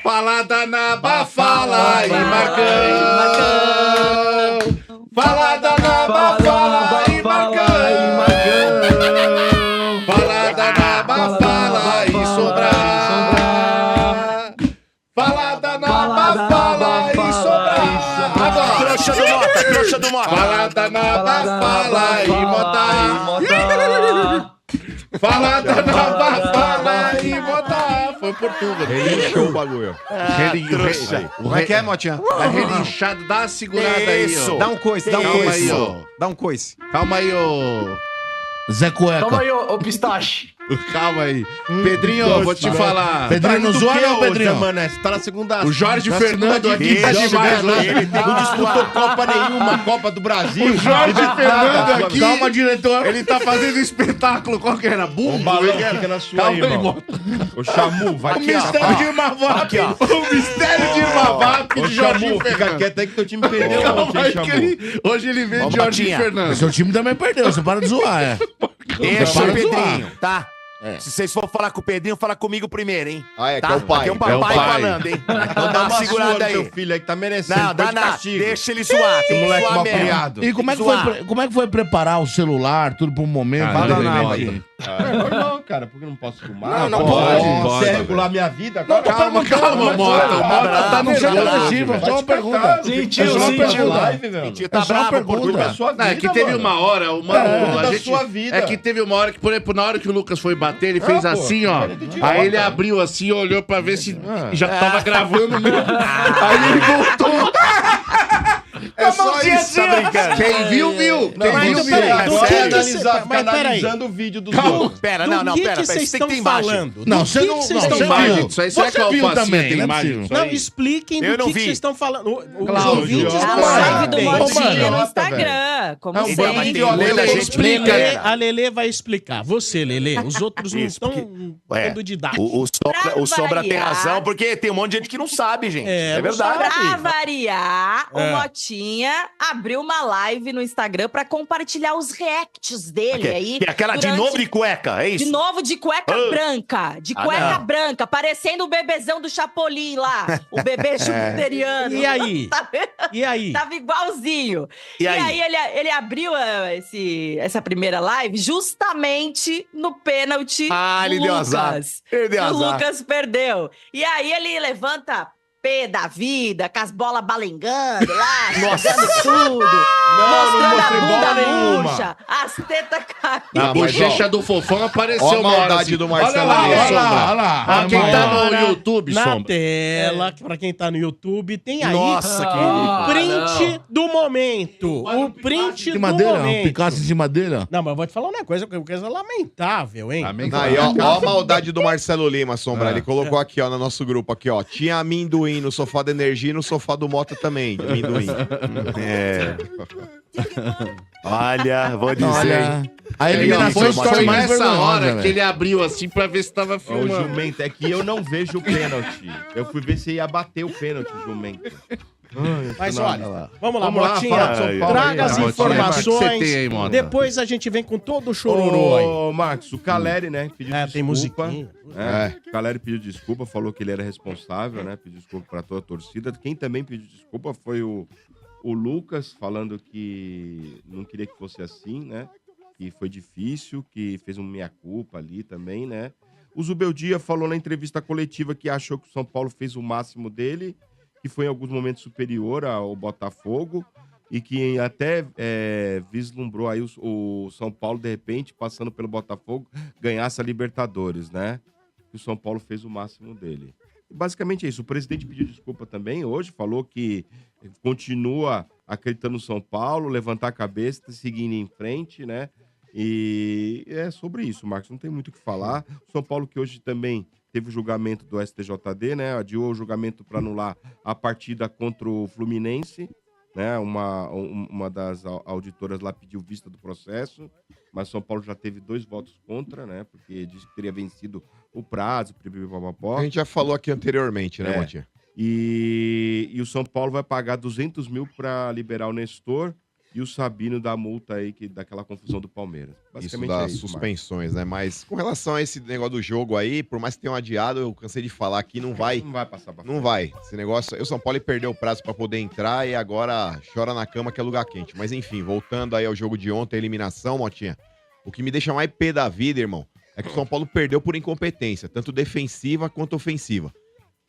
Fala da Naba, fala aí, Marcão. Fala da Naba, fala aí, Marcão. Fala da Naba, fala aí, Sobrar. Fala da Naba, fala aí, Sobrar. Agora. Trouxa do Mota. Fala da Naba, fala aí, Mota. Fala da Naba, fala aí, Mota. Foi Portugal. Relinchou o bagulho. Como é que é, Motinha? É relinchado, dá uma segurada aí, ó. Dá um coice, dá um Calma coice. aí, ó. Dá um coice. Calma aí, ô. Zé Cueca. Toma aí, ô pistache. Calma aí. Pedrinho, vou te falar. Pedrinho não zoa, não, Pedrinho? Mano, você tá na segunda. O Jorge na Fernando segunda aqui tá divisão, demais, né? né? Ele não disputou Copa nenhuma, Copa do Brasil. O Jorge Fernando aqui. Calma, diretor. Ele tá fazendo espetáculo. Qual que era? O Bumbo? balão fica na sua aí, Calma aí, irmão. Mota. O Chamu, vai O aqui, ó. mistério de Irmavap. O mistério de Irmavap Ô, de Jorge Chamu, fica Fernando. quieto aí que teu time perdeu Calma ontem, aí, Chamu. que hoje ele veio Ô, de Jorge Motinha. Fernando. Seu time também perdeu, você para de zoar, é. Deixa Para o de zoar. Pedrinho, tá? Se vocês for falar com o Pedrinho, fala comigo primeiro, hein? Ah, é, Tá? que é o pai. Aqui é o É papai o pai. falando, hein? Então dá uma segurada aí. Teu filho aí que tá merecendo. Não, dá põe de nada. castigo. Deixa ele zoar. Tem que Moleque zoar mal mesmo. criado. E como é, que Zoar. foi, como é que foi preparar o celular, tudo pro momento? Cara, Fala ele nada mete. aí. Não, cara, porque eu não posso filmar. Não, não pode. Você regular minha vida agora? Calma, calma, Mota. O Mota tá no Não, jogo. não, agressivo, é só uma pergunta. Sentiu, É só uma sentiu. pergunta. Live, velho. Sentiu, É tá só uma bravo, pergunta. Portugal. Sua Não, é vida, que teve mano. uma hora, da sua vida. É que teve uma hora que, por exemplo, na hora que o Lucas foi bater, ele fez pô, assim, ó. ele é idiota. Aí ele abriu assim, olhou pra ver se já tava gravando mesmo. Aí ele voltou. É só isso. Tá brincando. Quem viu, viu. Quem mas viu, não, viu. peraí, do Agora que analisar, cê- ficar mas peraí. analisando o vídeo dos outros. Pera, Do não, que pera. vocês Você estão tem imagem. falando? Não, Do você que não- vocês não, estão você Imagem, falando? isso aí será que Você é viu alfacinha, também, tem não é imagem possível. disso Não, aí? expliquem Eu do não que vi. vocês estão falando. Os Cláudio, ouvintes ó. A não live sabem. do Ô, Motinha mano, no velho. Instagram, como Não, mas sempre. tem muita Lelê, gente explica. pequena. A Lelê vai explicar. Você, Lelê. Os outros não Isso, estão Ué, dando didático. o Sombra tem variar. razão, porque tem um monte de gente que não sabe, gente. É, É não verdade. Pra variar, É. o Motinha abriu uma live no Instagram pra compartilhar os reacts dele aí. Que é aquela de durante- novo de cueca, é isso? De novo de cueca Ah. branca. De Ah, cueca não. branca, parecendo o bebezão do Chapolin lá. O bebê jupiteriano. E aí? Tá vendo? E aí? Tava igualzinho. E aí? Ele abriu essa primeira live justamente no pênalti Ah, do ele deu azar. Lucas. Ele deu O azar. Lucas perdeu. E aí ele levanta pé da vida, com as bolas balengando lá, jogando tudo. Não mostrando a mostrei bola bunda nenhuma. murcha, as tetas caindo. A Ah, mas, bochecha do Fofão apareceu Ó a uma hora maldade assim. do Marcelo Olha lá, ali, olha Sombra. lá, olha lá. Ó, quem tá Agora, no YouTube, na Sombra. tela, pra quem tá no YouTube, tem aí Nossa, que o ridículo. print do momento. O print De do madeira? Um momento. Picasso de madeira? Não, mas eu vou te falar uma coisa lamentável, hein? Aí, ó a maldade do Marcelo Lima, Sombra. É. Ele colocou aqui, ó, no nosso grupo aqui, ó. Tinha amendoim no sofá da Energia e no sofá do Mota também, de amendoim. É. Olha, vou dizer. Olha, a Ele eliminação foi, histórica foi mais nessa hora vergonhosa, que velho. ele abriu assim pra ver se tava Ô, filmando. jumento, é que eu não vejo o pênalti. Eu fui ver se ia bater o pênalti, jumento. Mas Não, olha, vamos lá, Vamos lá, Motinha. fala de São Paulo Traga aí, as Motinha. informações. O que você tem aí, Mota? Depois a gente vem com todo o chororô aí. Ô, Marcos, o Caleri, né, pediu É, desculpa. tem musiquinha. O Caleri pediu desculpa, falou que ele era responsável, né? Pediu desculpa pra toda a torcida. Quem também pediu desculpa foi o Lucas, falando que não queria que fosse assim, né? Que foi difícil, que fez um meia-culpa ali também, né? O Zubeldia falou na entrevista coletiva que achou que o São Paulo fez o máximo dele, que foi em alguns momentos superior ao Botafogo e que até vislumbrou aí o São Paulo, de repente, passando pelo Botafogo, ganhasse a Libertadores, né? Que o São Paulo fez o máximo dele. E basicamente é isso. O presidente pediu desculpa também hoje, falou que continua acreditando no São Paulo, levantar a cabeça, seguindo em frente, né? E é sobre isso, Marcos. Não tem muito o que falar. O São Paulo que hoje também teve o julgamento do STJD, né? Adiou o julgamento para anular a partida contra o Fluminense, né? Uma das auditoras lá pediu vista do processo, mas São Paulo já teve 2 votos contra, né? Porque disse que teria vencido o prazo, A gente já falou aqui anteriormente, né, É. Motinha? E o São Paulo vai pagar 200 mil para liberar o Nestor e o Sabino da multa aí, daquela confusão do Palmeiras. Isso das suspensões, né? Mas com relação a esse negócio do jogo aí, por mais que tenham adiado, eu cansei de falar que não vai passar pra Não vai. Esse negócio. O São Paulo perdeu o prazo pra poder entrar e agora chora na cama que é lugar quente. Mas enfim, voltando aí ao jogo de ontem, a eliminação, Motinha. O que me deixa mais pé da vida, irmão, é que o São Paulo perdeu por incompetência, tanto defensiva quanto ofensiva.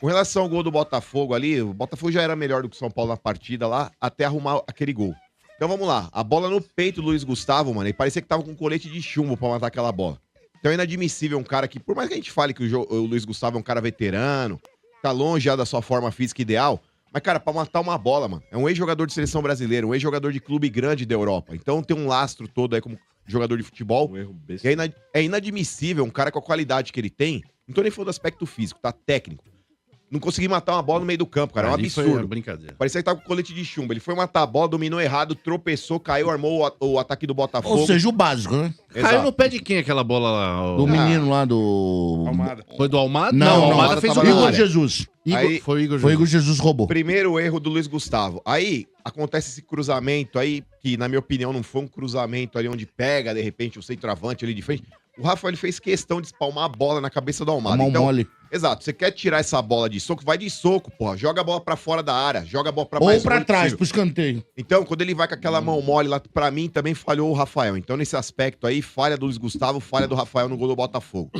Com relação ao gol do Botafogo ali, o Botafogo já era melhor do que o São Paulo na partida lá, até arrumar aquele gol. Então vamos lá, a bola no peito do Luiz Gustavo, mano, ele parecia que tava com um colete de chumbo pra matar aquela bola. Então é inadmissível um cara que, por mais que a gente fale que o Luiz Gustavo é um cara veterano, tá longe já da sua forma física ideal, mas, cara, pra matar uma bola, mano, é um ex-jogador de seleção brasileira, um ex-jogador de clube grande da Europa. Então tem um lastro todo aí como jogador de futebol. Um erro besta. É inadmissível um cara com a qualidade que ele tem, não tô nem falando do aspecto físico, tá técnico. Não consegui matar uma bola no meio do campo, cara. É um absurdo. Brincadeira. Parecia que tava com colete de chumbo. Ele foi matar a bola, dominou errado, tropeçou, caiu, armou o ataque do Botafogo. Ou seja, o básico, né? Caiu no pé de quem aquela bola lá? Do menino lá do... Almada. Foi do Almada? Não, o Almada fez o tava na Igor gol. área. Jesus. Aí- Foi o Igor Foi Jesus. Igor Jesus roubou. Primeiro erro do Luiz Gustavo. Aí acontece esse cruzamento aí, que na minha opinião não foi um cruzamento ali onde pega, de repente, o centroavante ali de frente. O Rafael ele fez questão de espalmar a bola na cabeça do Almada. Mão mole. Exato, você quer tirar essa bola de soco, vai de soco, porra. Joga a bola pra fora da área, joga a bola pra Ou mais pra longe trás, possível. pro escanteio. Então, quando ele vai com aquela mão mole lá, pra mim também falhou o Rafael. Então, nesse aspecto aí, falha do Luiz Gustavo, falha do Rafael no gol do Botafogo.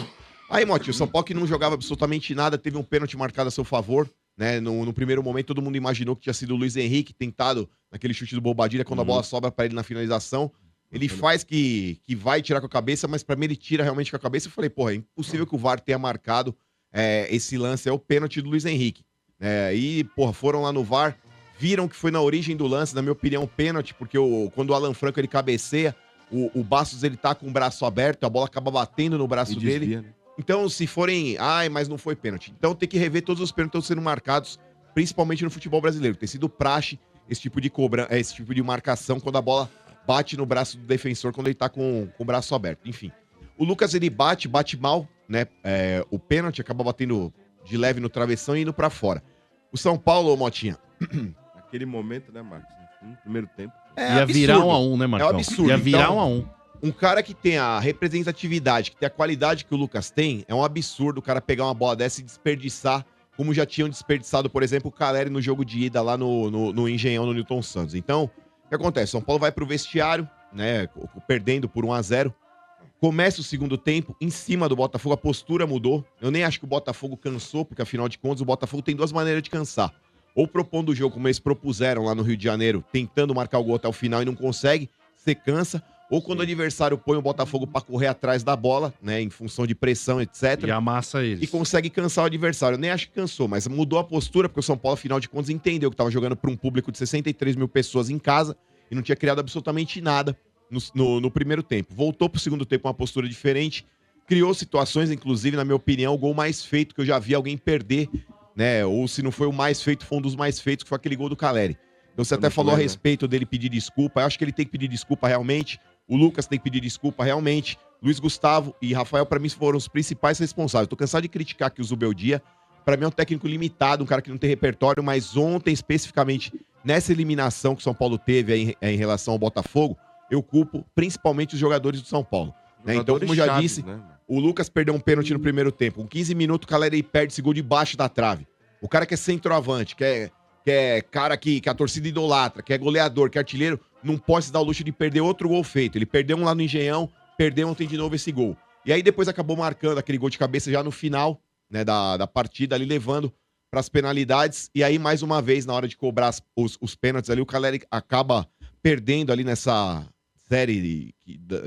Aí, Motinho, o São Paulo que não jogava absolutamente nada, teve um pênalti marcado a seu favor, né? No primeiro momento, todo mundo imaginou que tinha sido o Luiz Henrique tentado naquele chute do Bobadilha, quando a bola sobra pra ele na finalização. Ele faz que vai tirar com a cabeça, mas pra mim ele tira realmente com a cabeça. Eu falei, porra, é impossível que o VAR tenha marcado esse lance, é o pênalti do Luiz Henrique. E, porra, foram lá no VAR, viram que foi na origem do lance, na minha opinião, pênalti, porque quando o Alan Franco ele cabeceia, o Bastos ele tá com o braço aberto, a bola acaba batendo no braço dele. Desvia, né? Então, se forem, mas não foi pênalti. Então tem que rever todos os pênaltis que estão sendo marcados, principalmente no futebol brasileiro. Tem sido praxe esse tipo de esse tipo de marcação quando a bola bate no braço do defensor, quando ele tá com o braço aberto. Enfim. O Lucas, ele bate mal, né? O pênalti acaba batendo de leve no travessão e indo pra fora. O São Paulo, Motinha. Naquele momento, né, Marcos? No primeiro tempo. Ia virar 1-1, né, Marcão? É um absurdo. Ia virar Então, 1-1. Um cara que tem a representatividade, que tem a qualidade que o Lucas tem, é um absurdo o cara pegar uma bola dessa e desperdiçar, como já tinham desperdiçado, por exemplo, o Caleri no jogo de ida lá no Engenhão, no Newton Santos. Então, o que acontece? São Paulo vai pro vestiário, né, perdendo por 1-0. Começa o segundo tempo, em cima do Botafogo, a postura mudou. Eu nem acho que o Botafogo cansou, porque afinal de contas o Botafogo tem duas maneiras de cansar. Ou propondo o jogo como eles propuseram lá no Rio de Janeiro, tentando marcar o gol até o final e não consegue, você cansa. Ou quando o adversário põe o Botafogo pra correr atrás da bola, né, em função de pressão, etc. E amassa eles. E consegue cansar o adversário. Eu nem acho que cansou, mas mudou a postura, porque o São Paulo, afinal de contas, entendeu que estava jogando para um público de 63 mil pessoas em casa e não tinha criado absolutamente nada no primeiro tempo. Voltou pro segundo tempo com uma postura diferente, criou situações, inclusive, na minha opinião, o gol mais feito que eu já vi alguém perder, né? Ou se não foi o mais feito, foi um dos mais feitos, que foi aquele gol do Caleri. Então você até falou a respeito dele pedir desculpa. Eu acho que ele tem que pedir desculpa realmente. O Lucas tem que pedir desculpa realmente. Luiz Gustavo e Rafael, pra mim, foram os principais responsáveis. Tô cansado de criticar aqui o Zubeldia. Pra mim é um técnico limitado, um cara que não tem repertório, mas ontem, especificamente, nessa eliminação que o São Paulo teve aí, em relação ao Botafogo, eu culpo principalmente os jogadores do São Paulo. Né? Então, como eu já disse, o Lucas perdeu um pênalti no primeiro tempo. Com 15 minutos, o Caleri perde esse gol debaixo da trave. O cara que é centroavante, que é cara que a torcida idolatra, que é goleador, que é artilheiro, não pode se dar o luxo de perder outro gol feito. Ele perdeu um lá no Engenhão, perdeu ontem de novo esse gol. E aí depois acabou marcando aquele gol de cabeça já no final, né, da partida, ali levando para as penalidades. E aí, mais uma vez, na hora de cobrar os pênaltis ali, o Caleri acaba perdendo ali nessa série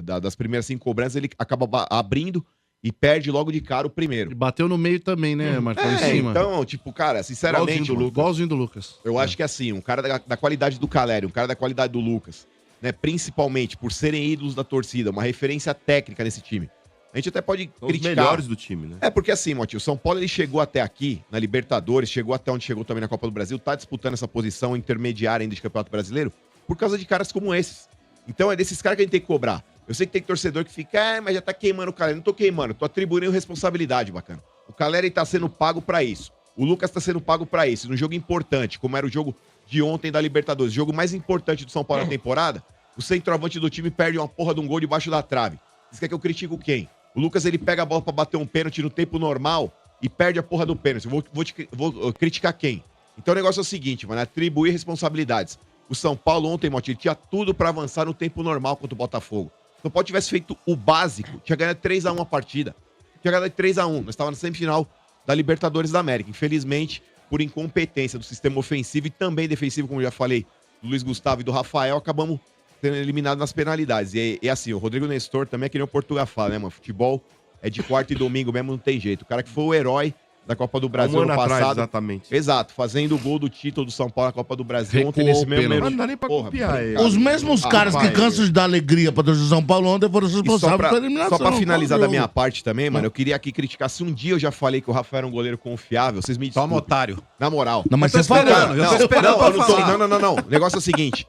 das primeiras 5 cobranças, ele acaba abrindo e perde logo de cara o primeiro. Ele bateu no meio também, né, Marcão? Em cima. Então, tipo, cara, sinceramente, Igualzinho do Lucas. eu acho que assim, um cara da qualidade do Caleri, um cara da qualidade do Lucas, né, principalmente por serem ídolos da torcida, uma referência técnica nesse time. A gente até pode São os criticar. melhores do time, né? É porque assim, Motinho, o São Paulo ele chegou até aqui, na Libertadores, chegou até onde chegou também na Copa do Brasil, tá disputando essa posição intermediária ainda de Campeonato Brasileiro, por causa de caras como esses. Então é desses caras que a gente tem que cobrar. Eu sei que tem torcedor que fica, mas já tá queimando o Caleri. Não tô queimando, tô atribuindo responsabilidade, bacana. O Caleri tá sendo pago pra isso. O Lucas tá sendo pago pra isso. Num jogo importante, como era o jogo de ontem da Libertadores, o jogo mais importante do São Paulo na temporada, o centroavante do time perde uma porra de um gol debaixo da trave. Você quer que eu critico quem? O Lucas, ele pega a bola pra bater um pênalti no tempo normal e perde a porra do pênalti. Vou criticar quem? Então o negócio é o seguinte, mano, atribuir responsabilidades. O São Paulo ontem, Motinho, tinha tudo pra avançar no tempo normal contra o Botafogo. Se o São Paulo tivesse feito o básico, tinha ganhado 3-1 a partida. Tinha ganhado 3-1. Nós estávamos na semifinal da Libertadores da América. Infelizmente, por incompetência do sistema ofensivo e também defensivo, como eu já falei, do Luiz Gustavo e do Rafael, acabamos sendo eliminados nas penalidades. E assim, o Rodrigo Nestor também é que nem o Portugal fala, né, mano? Futebol é de quarta e domingo mesmo, não tem jeito. O cara que foi o herói da Copa do Brasil ano passado. Atrás, exatamente. Exato, fazendo o gol do título do São Paulo na Copa do Brasil ontem nesse mesmo... Mas não dá nem pra copiar ele. Os mesmos caras que cansam de dar alegria pra torcida do São Paulo ontem foram os E responsáveis pela eliminação. só pra finalizar Qual da minha jogo? parte também, mano, eu queria aqui criticar. Se um dia eu já falei que o Rafael era um goleiro confiável, vocês me desculpem. Toma, otário. Na moral. Não, mas Eu tô você falou. esperando, eu tô esperando pra eu não tô- falar. Não. O negócio é o seguinte.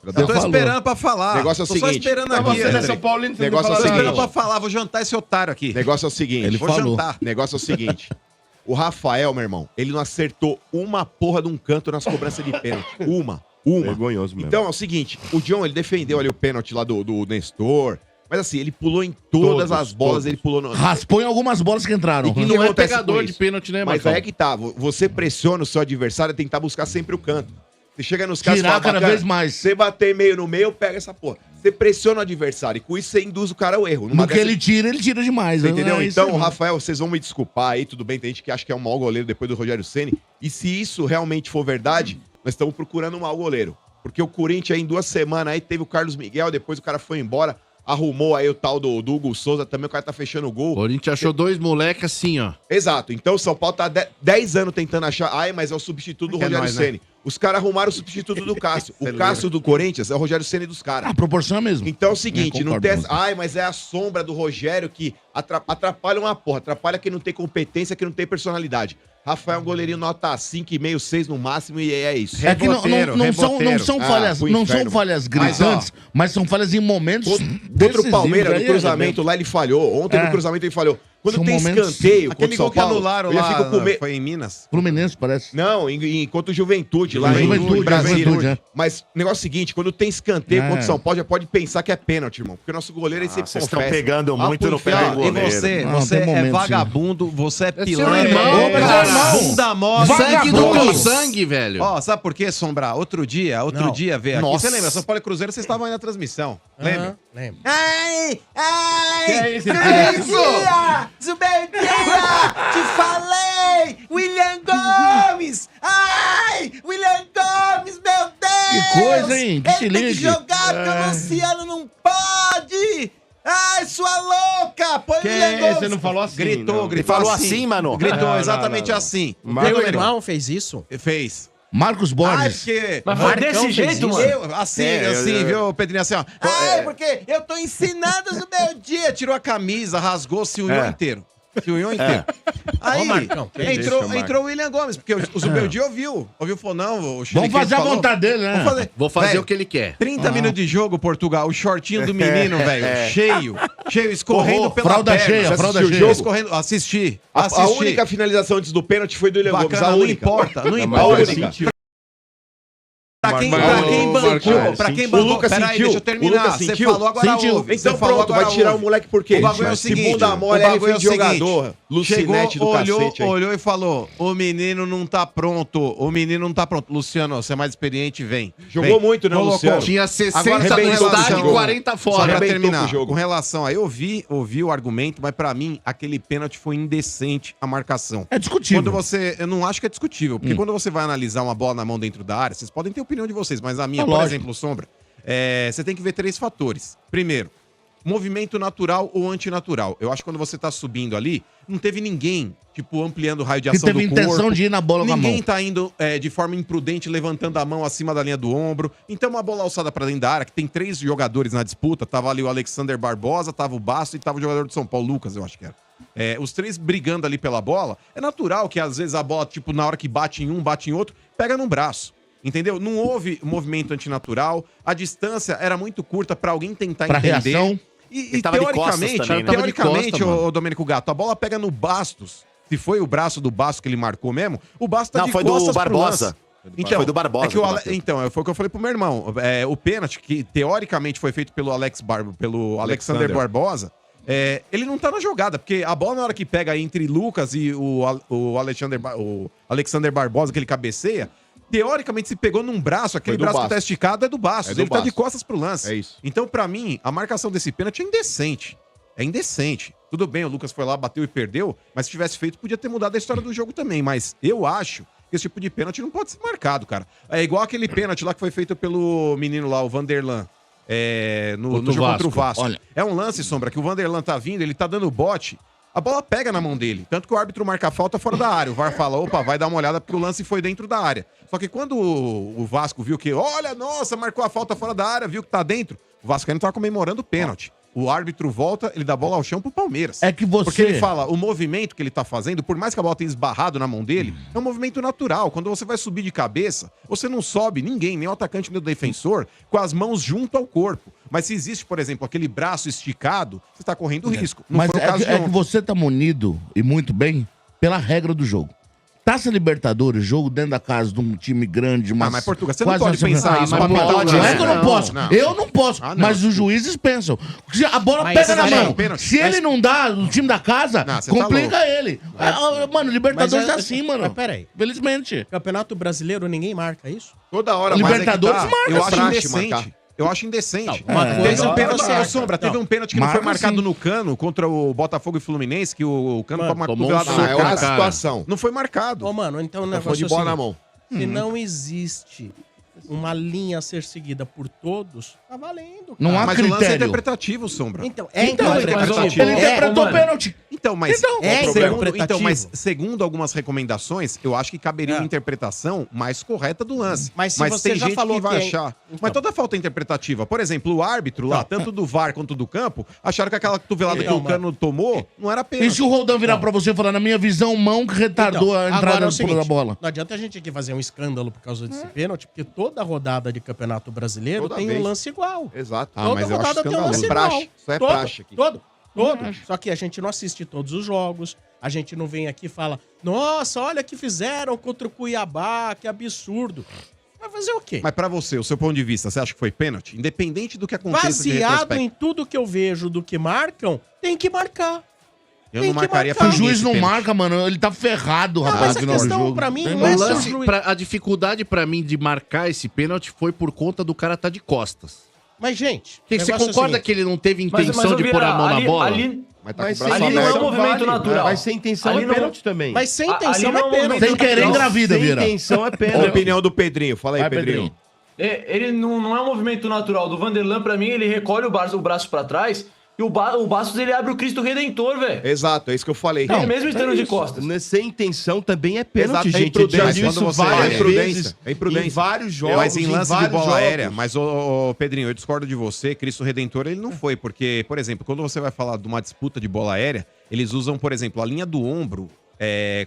Eu tô falou. esperando pra falar. O negócio é o Tô só seguinte. esperando aqui. Você é André. São Paulino, você Negócio não é o Tô fala esperando seguinte. pra falar, vou jantar esse otário aqui. O negócio é o seguinte. Ele Vou falou. jantar. O negócio é o seguinte. O Rafael, meu irmão, ele não acertou uma porra de um canto nas cobranças de pênalti. Uma. Vergonhoso mesmo. Então é o seguinte, o John, ele defendeu ali o pênalti lá do Nestor, mas assim, ele pulou em todas as bolas, ele pulou no... Raspou em algumas bolas que entraram. E que E não não é acontece pegador com de isso. pênalti, né, Mas Marcão? aí é que tá, você pressiona o seu adversário a tentar buscar sempre o canto. Você chega nos caras e Tirar fala, cada "Bacana, vez mais." Você bater meio no meio, pega essa porra. Você pressiona o adversário e com isso você induz o cara ao erro. Numa No que dessa- ele tira demais. Você entendeu? É isso Então, aí. Rafael, vocês vão me desculpar aí, tudo bem, tem gente que acha que é um mau goleiro depois do Rogério Ceni. E se isso realmente for verdade, nós estamos procurando um mau goleiro. Porque o Corinthians aí, em 2 semanas aí, teve o Carlos Miguel, depois o cara foi embora, arrumou aí o tal do Hugo Souza, também o cara tá fechando o O gol. Corinthians achou 2 moleques assim, ó. Exato. Então o São Paulo tá 10 anos tentando achar. Ai, mas é o substituto do Que é Rogério nóis, né? Ceni. Os caras arrumaram o substituto do Cássio. O Cássio do Corinthians é o Rogério Ceni dos caras. A proporção é mesmo. Então é o seguinte, Eu não concordo tem. com você. Ai, mas é a sombra do Rogério que atrapalha uma porra. Atrapalha quem não tem competência, quem não tem personalidade. Rafael é um goleirinho nota 5,5, 6 no máximo, e é isso. É que não Reboteiro, são reboteiro. falhas, pro não são inferno. falhas gritantes, mas são falhas em momentos Contra o decisivos. Palmeiras, Aí no é cruzamento lá, ele falhou. Ontem É. no cruzamento ele falhou. Quando São tem momentos- escanteio contra Aquele o São gol que Paulo, anularam eu já lá, fico com medo. foi em Minas. Fluminense, parece. Não, contra o Juventude, lá Juventude, em Brasília. Juventude, é. Mas o negócio é o seguinte, quando tem escanteio É. contra o São Paulo, já pode pensar que é pênalti, irmão. Porque o nosso goleiro, ele sempre vocês confessa. estão pegando muito no pé Ó, do e goleiro. você? Não, tem momentos, vagabundo, você é seu pilantra. irmão, mas é irmão. Bunda mole. Sangue do Vagabundo. meu sangue, velho. Ó, sabe por quê, Sombra? Outro dia veio aqui. Você lembra? São Paulo e Cruzeiro, vocês estavam aí na transmissão. Lembra? Aham, lembro. Ai, Que é isso? Zubeldinha, te falei! William Gomes! Ai, William Gomes, meu Deus! Que coisa, hein? Que Ele se tem que ligue. jogar, porque o Luciano não pode! Ai, sua louca! Põe o William Gomes! Você não falou assim. Gritou, não. gritou. falou assim, mano? Gritou Não, exatamente não. assim. Marco Meu Menor. irmão fez isso? Fez. Marcos Ai, Borges. porque... Mas foi desse Marcão jeito, fez mano. Eu, assim, eu- viu, Pedrinho, assim, ó. Ai, porque eu tô ensinando o meu dia! Tirou a camisa, rasgou, se unhou É. inteiro. Se unhou inteiro. Aí, Ó, Marcão, que entrou, isso, Marco? entrou o William Gomes, porque o Zubeldia ouviu, falou, não, o Vamos Chiliquete fazer a falou, vontade dele, né? Vamos fazer. Vou fazer Velho, o que ele quer. 30 minutos de jogo, Portugal, o shortinho do menino, velho, cheio, escorrendo pela fralda perna. cheia, Você fralda assistiu o cheia. jogo? Escorrendo, assisti. A única finalização antes do pênalti foi do William Gomes. Bacana, A não única. importa, não Mas importa. ele sentiu. Pra quem Marcão, bancou, pra quem O bancou, Lucas peraí, sentiu? deixa eu O terminar. Lucas Você sentiu? falou, agora Sentiu. ouve. Você Então falou, pronto, agora vai tirar ouve. o moleque por quê? O bagulho é o Mas seguinte, se bunda mole, o ele bagulho é fez o seguinte, jogador. Lucinete do cacete aí. olhou e falou, o menino não tá pronto, o menino não tá pronto. Luciano, você é mais experiente, vem. Jogou Vem. muito, né, Colocou. Luciano? Tinha 60 Agora, no arrebentou com o estádio e jogo. 40 Só fora. pra Arrebentou terminar, com o jogo. com relação a... Eu ouvi o argumento, mas pra mim, aquele pênalti foi indecente a marcação. É discutível. Quando você... Eu não acho que é discutível, porque quando você vai analisar uma bola na mão dentro da área, vocês podem ter opinião de vocês, mas a minha, É por lógico. exemplo, Sombra, você tem que ver 3 fatores. Primeiro, movimento natural ou antinatural. Eu acho que quando você tá subindo ali, não teve ninguém, tipo, ampliando o raio de Que ação teve do intenção corpo. de ir na bola com a Ninguém mão. tá indo de forma imprudente, levantando a mão acima da linha do ombro. Então, uma bola alçada pra dentro da área, que tem 3 jogadores na disputa. Tava ali o Alexander Barbosa, tava o Basto e tava o jogador do São Paulo, Lucas, eu acho que era. Os 3 brigando ali pela bola. É natural que, às vezes, a bola, tipo, na hora que bate em um, bate em outro, pega num braço. Entendeu? Não houve movimento antinatural. A distância era muito curta pra alguém tentar Pra entender. reação. E Ele tava de costas teoricamente, também, né? Tava de costa, o Domênico Gato, a bola pega no Bastos. Se foi o braço do Basso que ele marcou mesmo, o Basso tá Não, de foi do costas pro Barbosa. lance. Então, Foi do Barbosa é que o que Ale... bateu. Então, foi o que eu falei pro meu irmão. O pênalti, que teoricamente foi feito pelo Alexander Barbosa, ele não tá na jogada, porque a bola na hora que pega entre Lucas e o Alexander Barbosa, que ele cabeceia, teoricamente se pegou num braço, aquele do braço que Bastos. tá esticado é do Bastos. É do Ele tá de Bastos. costas pro lance. É isso. Então, pra mim, a marcação desse pênalti é indecente. É indecente. Tudo bem, o Lucas foi lá, bateu e perdeu, mas se tivesse feito, podia ter mudado a história do jogo também. Mas eu acho que esse tipo de pênalti não pode ser marcado, cara. É igual aquele pênalti lá que foi feito pelo menino lá, o Vanderlan. No jogo contra o Vasco. Olha. É um lance, Sombra, que o Vanderlan tá vindo, ele tá dando bote, a bola pega na mão dele. Tanto que o árbitro marca a falta fora da área. O VAR fala, opa, vai dar uma olhada porque o lance foi dentro da área. Só que quando o Vasco viu que, olha, nossa, marcou a falta fora da área, viu que tá dentro, o Vasco ainda tava comemorando o pênalti. O árbitro volta, ele dá a bola ao chão pro Palmeiras. É que você... Porque ele fala, o movimento que ele tá fazendo, por mais que a bola tenha esbarrado na mão dele, é um movimento natural. Quando você vai subir de cabeça, você não sobe ninguém, nem o atacante, nem o defensor, com as mãos junto ao corpo. Mas se existe, por exemplo, aquele braço esticado, você tá correndo risco. Não Mas foi o caso de é que ontem. você tá munido, e muito bem, pela regra do jogo. Taça Libertadores, jogo dentro da casa de um time grande, mas Portugal, você não quase pode assim, pensar isso pra não, metade, não é né? que eu não posso. Não. Eu não posso, Ah, não. mas os juízes pensam. Se a bola Mas pega na peraí, mão. pênalti. Se ele não dá, o time da casa, Não, você tá complica ele. Mano, Libertadores é assim, mano. Mas peraí. Felizmente. Campeonato Brasileiro, ninguém marca isso? Toda hora, Libertadores mas é que marca, Eu é acho praxe indecente. marcar. Eu acho indecente. Não, uma É. coisa Teve um é pênalti, marca. Sombra, teve Não. um pênalti que não foi Marca marcado sim. no Cano contra o Botafogo e Fluminense, que o Cano Mano, toma uma tomou cotovelada um na Ah, é soco, cara. outra situação. Não foi marcado. Ô, mano, então o Tá negócio de é o bola na seguinte, mão. se não existe uma linha a ser seguida por todos, tá valendo. Não há Mas o lance é critério. interpretativo, Sombra. Então, é Então, interpretativo. ele interpretou o mano. pênalti. Então, mas, Então, é interpretativo. mas segundo algumas recomendações, eu acho que caberia É. uma interpretação mais correta do lance. Mas se você tem já gente falou que vai que é- achar. Então. Mas toda falta é interpretativa. Por exemplo, o árbitro lá, tanto do VAR quanto do campo, acharam que aquela cotovelada Então, que o Cano tomou não era E pênalti. se o Roldão virar pra você e falar, na minha visão, mão que retardou a Então, entrada agora é o da seguinte, bola? não adianta a gente aqui fazer um escândalo por causa desse pênalti, porque toda rodada de campeonato brasileiro Toda tem vez. um lance igual. Exato. Ah, Toda mas eu acho rodada tem um escandaloso. lance Praxe. igual. Isso é Todo, praxe aqui. Todo. Só que a gente não assiste todos os jogos, a gente não vem aqui e fala, nossa, olha o que fizeram contra o Cuiabá, que absurdo. Vai fazer o quê? Mas pra você, o seu ponto de vista, você acha que foi pênalti? Independente do que aconteça de Baseado retrospecto. em tudo que eu vejo do que marcam, tem que marcar. Eu tem não que marcaria marcar. O pra juiz esse não pênalti. marca, mano. Ele tá ferrado, Não, rapaz, mas no a final do questão jogo. pra mim Tem não é O só lance, juiz. a dificuldade pra mim de marcar esse pênalti foi por conta do cara tá de costas. Mas, gente... Que o você negócio é o concorda seguinte, que ele não teve Mas intenção ô, de Vieira, pôr a mão na bola? Mas tá Mas com o braço ali não é um aberto. movimento natural. Mas sem intenção Ali é não- pênalti também. Mas sem Ali intenção não é é um pênalti. momento Sem querer natural. engravida, Sem Vieira. intenção é A pênalti. opinião do Pedrinho. Fala aí, Vai, Pedrinho. Ele não é um movimento natural. Do Vanderlan, pra mim, ele recolhe o braço pra trás e o Bastos, ele abre o Cristo Redentor, velho. Exato, é isso que eu falei. Ele mesmo estando de costas. Sem intenção também é pênalti, Exato, é gente. A gente já imprudência. viu isso Quando você- várias é imprudência, vezes. é imprudência. Em vários jogos. Mas em lance de vários bola jogos. aérea, mas ô, Pedrinho, eu discordo de você, Cristo Redentor ele não foi, porque, por exemplo, quando você vai falar de uma disputa de bola aérea, eles usam, por exemplo, a linha do ombro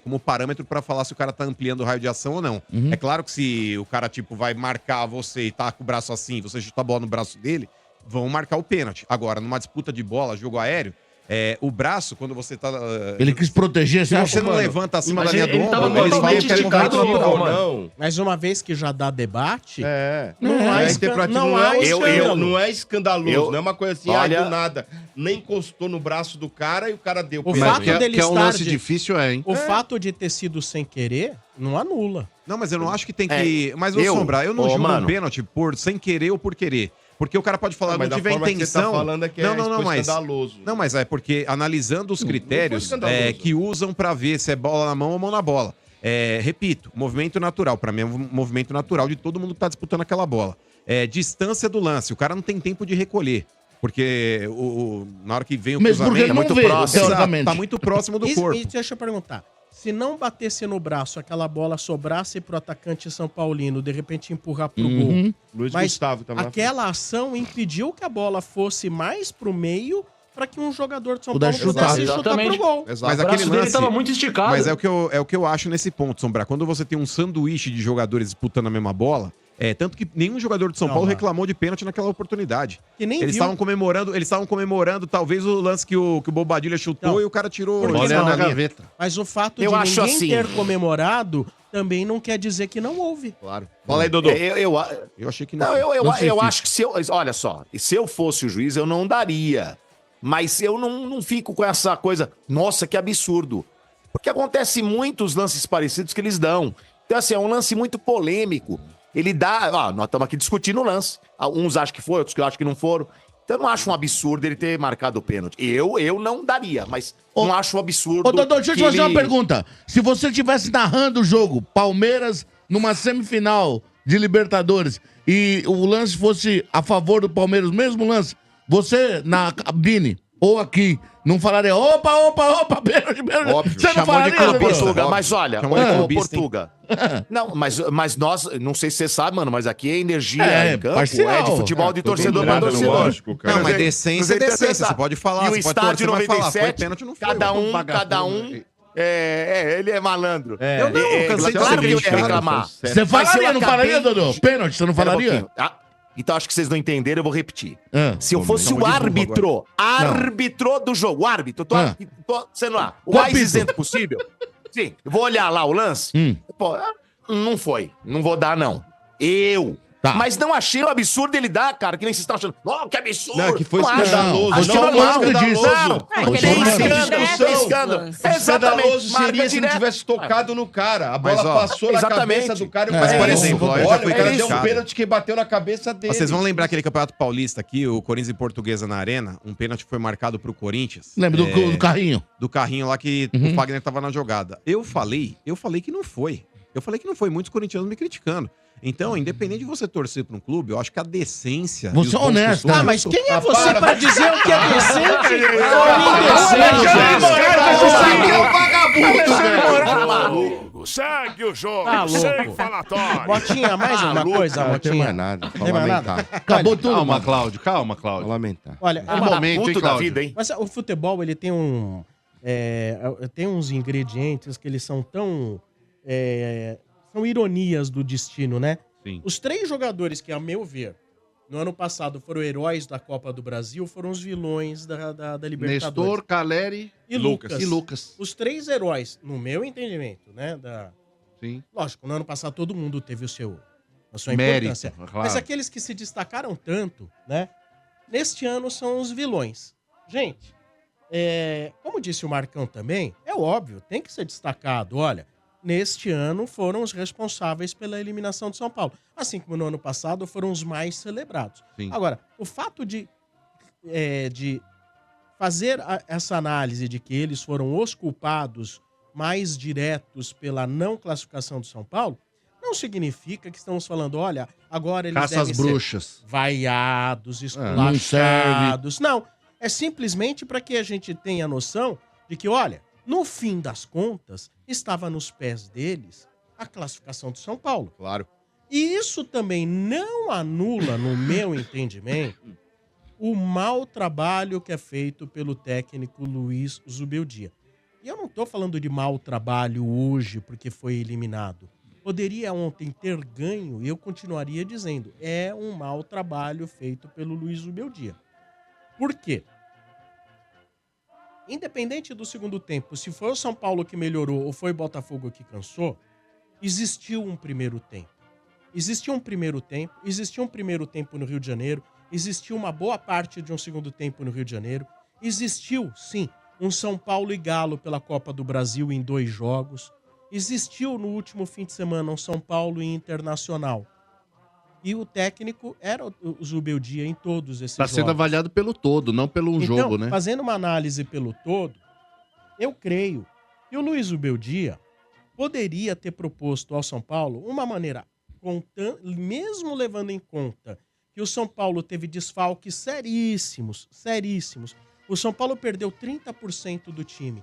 como parâmetro pra falar se o cara tá ampliando o raio de ação ou não. É claro que se o cara, tipo, vai marcar você e tá com o braço assim, você chuta a bola no braço dele, vão marcar o pênalti. Agora, numa disputa de bola, jogo aéreo, o braço, quando você tá... Ele quis proteger, se você você acha, não mano? levanta acima Mas da linha ele do tava ombro, eles falam totalmente que é esticado, movimento natural. mano. Não. Mas uma vez que já dá debate, É. Não há interpretativo, não não, há é, escândalo. não é escandaloso, Eu- não é uma coisa assim, Olha- do nada. Nem encostou no braço do cara e o cara deu O pênalti. fato Que é, dele que é um estar lance de- difícil, hein? o fato de ter sido sem querer, não anula. Não, mas eu não acho que tem que... Mas, eu- Sombra, eu não Ô, julgo um mano. pênalti por sem querer ou por querer. Porque o cara pode falar, Mas não da tiver forma que você tá intenção... falando é que não, foi mas... escandaloso. Não, mas é porque analisando os critérios escandaloso. que usam pra ver se é bola na mão ou mão na bola. Repito, movimento natural. Pra mim é um movimento natural de todo mundo que tá disputando aquela bola. Distância do lance. O cara não tem tempo de recolher. Porque na hora que vem o Mesmo porque ele não muito vê, próximo. Exato, teoricamente. tá muito próximo do corpo. E deixa eu perguntar. Se não batesse no braço, aquela bola sobrasse pro atacante São Paulino, de repente empurrar pro gol. Luiz Mas Gustavo tava na aquela ação impediu que a bola fosse mais pro meio para que um jogador de São Pudesse Paulo chutar. pudesse chutar pro Exatamente. gol. Mas O aquele braço dele lance... tava muito esticado. Mas é o que eu acho nesse ponto, Sombra. Quando você tem um sanduíche de jogadores disputando a mesma bola, Tanto que nenhum jogador de São Paulo reclamou de pênalti naquela oportunidade. Que nem eles viu. estavam comemorando talvez o lance que o Bobadilha chutou e o cara tirou. Olha na na linha. gaveta. Mas o fato Eu de acho ninguém assim. ter comemorado também não quer dizer que não houve. Claro. Fala aí, Dodô. Eu achei que não. não. Eu acho que se eu. Olha só, se eu fosse o juiz, eu não daria. Mas eu não fico com essa coisa. Nossa, que absurdo. Porque acontece muitos lances parecidos que eles dão. Então, assim, é um lance muito polêmico. Ele dá. Nós estamos aqui discutindo o lance. Uns acham que foi, outros que acham que não foram. Então, eu não acho um absurdo ele ter marcado o pênalti. Eu não daria, mas não acho um absurdo. Ô, Dodô, deixa eu te que fazer uma ele- pergunta. Se você estivesse narrando o jogo, Palmeiras numa semifinal de Libertadores, e o lance fosse a favor do Palmeiras, o mesmo lance, você na cabine ou aqui, não falaria opa, pênalti. Óbvio, Você não chamou falaria, de clubista, Dodô? Portuga, mas olha, Chamou de ô, clubista, hein? Portuga. Não, mas nós, não sei se você sabe, mano, mas aqui é energia É, em campo, parcial. é de futebol de torcedor pra torcedor. Lógico, cara. Não, mas decência é decência, você pode falar, E o você pode estádio torcer, mas falar, foi 97, pênalti, não foi, cada mano. um, Vagabundo. ele é malandro. Eu não, cansei de claro ser que eu ia crítico, reclamar. Você Mas falaria, eu não falaria, acabei Dodô? de- Pênalti, você não Pera um falaria? pouquinho. Então acho que vocês não entenderam, eu vou repetir. Ah. Se eu fosse Chamou o de burro árbitro, agora. árbitro do jogo, árbitro, tô sendo lá, o Qual mais apito? isento possível. Sim, eu vou olhar lá o lance. Pô, não foi. Não vou dar, não. Mas não achei um absurdo ele dar, cara, que nem vocês estão achando. Oh, que absurdo! Não, que foi acho. escandaloso. Acho Não, normal. não, escandaloso. Não, É, foi que nem escândalo. Escandaloso Exatamente. seria se não direto. tivesse tocado no cara. A bola Mas, ó, passou na exatamente. cabeça do cara e o Mas, cara por errou. exemplo, ó, eu já Olha, fui o cara deu um criticado. pênalti que bateu na cabeça dele. Vocês vão lembrar aquele campeonato paulista aqui, o Corinthians e Portuguesa na Arena, um pênalti foi marcado pro Corinthians. Lembra do carrinho? Do carrinho lá que o Fagner tava na jogada. Eu falei que não foi. Eu falei que não foi, muitos corintianos me criticando. Então, independente de você torcer para um clube, eu acho que a decência... Você e os é bons honesto. costumes- Ah, mas quem é Ah, você para, pra dizer o que é decente Vagabundo, segue o jogo, Tá louco. sem falatório. Botinha, mais uma coisa, Não tem Botinha. mais nada. Tem mais nada? Acabou tudo, Calma, mano. Cláudio, calma, Cláudio. Lamentar. Olha, É um momento, hein, Cláudio? Mas o futebol, ele tem tem uns ingredientes que eles são tão... são ironias do destino, né? Sim. Os 3 jogadores que, a meu ver, no ano passado foram heróis da Copa do Brasil, foram os vilões da Libertadores. Nestor, Caleri e Lucas. E Lucas. Os 3 heróis, no meu entendimento, né? Sim. Lógico, no ano passado todo mundo teve a sua Mérito, importância. claro. Mas aqueles que se destacaram tanto, né? Neste ano são os vilões. Gente, como disse o Marcão também, é óbvio, tem que ser destacado. Olha, neste ano foram os responsáveis pela eliminação de São Paulo. Assim como no ano passado foram os mais celebrados. Sim. Agora, o fato de fazer essa análise de que eles foram os culpados mais diretos pela não classificação do São Paulo, não significa que estamos falando, olha, agora eles Caça às devem bruxas. ser vaiados, não esculachados. Não, é simplesmente para que a gente tenha noção de que, olha, no fim das contas, estava nos pés deles a classificação do São Paulo. Claro. E isso também não anula, no meu entendimento, o mau trabalho que é feito pelo técnico Luiz Zubeldia. E eu não estou falando de mau trabalho hoje porque foi eliminado. Poderia ontem ter ganho e eu continuaria dizendo, é um mau trabalho feito pelo Luiz Zubeldia. Por quê? Independente do segundo tempo, se foi o São Paulo que melhorou ou foi o Botafogo que cansou, existiu um primeiro tempo. Existiu um primeiro tempo no Rio de Janeiro, existiu uma boa parte de um segundo tempo no Rio de Janeiro, existiu, sim, um São Paulo e Galo pela Copa do Brasil em 2 jogos, existiu no último fim de semana um São Paulo e Internacional. E o técnico era o Zubeldia em todos esses Tá jogos. sendo avaliado pelo todo, não pelo Então, jogo, né? fazendo uma análise pelo todo, eu creio que o Luiz Zubeldia poderia ter proposto ao São Paulo uma maneira, mesmo levando em conta que o São Paulo teve desfalques seríssimos. O São Paulo perdeu 30% do time.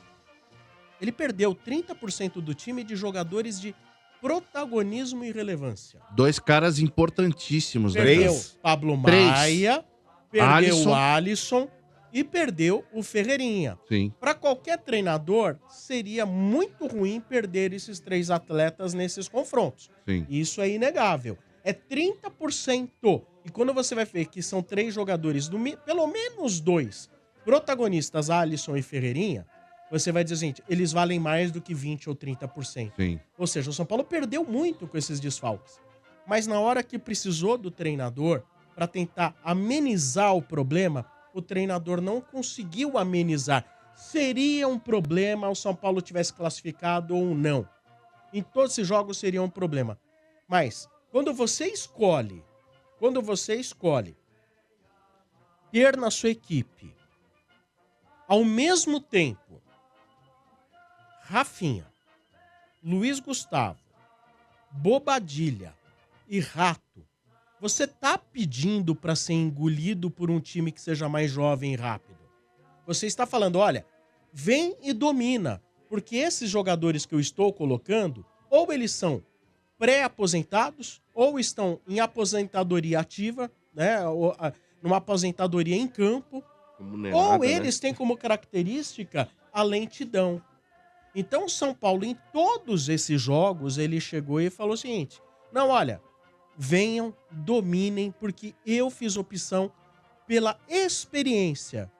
Ele perdeu 30% do time de jogadores de protagonismo e relevância. 2 caras importantíssimos, né? Perdeu Pablo 3. Maia, perdeu Alisson. o Alisson e perdeu o Ferreirinha. Sim. Para qualquer treinador, seria muito ruim perder esses 3 atletas nesses confrontos. Sim. Isso é inegável. É 30%. E quando você vai ver que são 3 jogadores, pelo menos 2 protagonistas, Alisson e Ferreirinha, você vai dizer assim, eles valem mais do que 20% ou 30%. Sim. Ou seja, o São Paulo perdeu muito com esses desfalques. Mas na hora que precisou do treinador para tentar amenizar o problema, o treinador não conseguiu amenizar. Seria um problema o São Paulo tivesse classificado ou não. Em todos esses jogos seria um problema. Mas quando você escolhe ter na sua equipe, ao mesmo tempo, Rafinha, Luiz Gustavo, Bobadilha e Rato, você tá pedindo para ser engolido por um time que seja mais jovem e rápido. Você está falando, olha, vem e domina, porque esses jogadores que eu estou colocando, ou eles são pré-aposentados, ou estão em aposentadoria ativa, né, ou, numa aposentadoria em campo, ou eles têm como característica a lentidão. Então, o São Paulo, em todos esses jogos, ele chegou e falou o seguinte, não, olha, venham, dominem, porque eu fiz opção pela experiência,